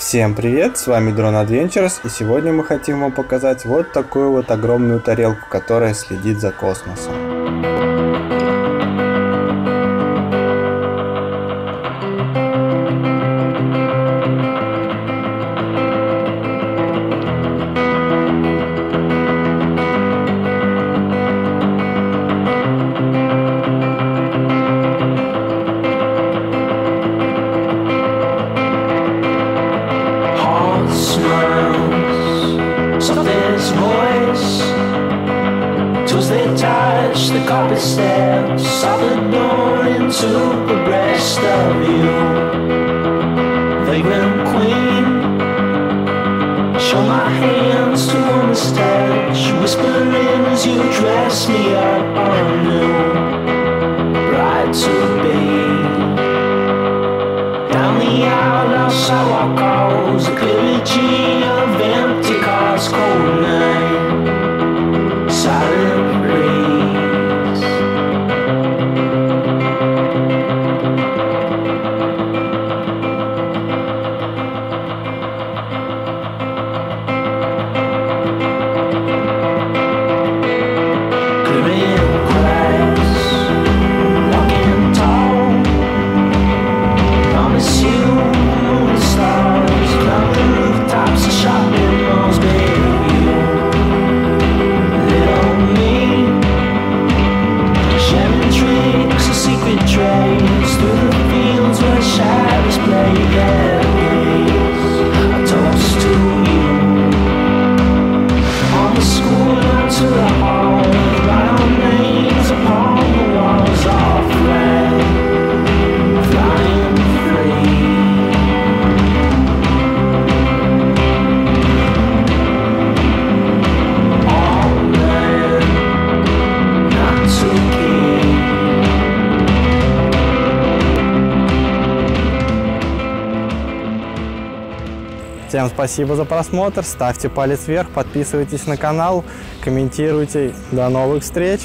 Всем привет, с вами Drone Adventures, и сегодня мы хотим вам показать вот такую вот огромную тарелку, которая следит за космосом. Touch the carpet steps, saw the door into the breast of you. Vagrant queen, show my hands to warmest touch, whispering as you dress me up anew. Bride to be, down the aisle our sidewalk calls, a clearity of empty cars, cold night, silent breeze. Всем спасибо за просмотр, ставьте палец вверх, подписывайтесь на канал, комментируйте. До новых встреч!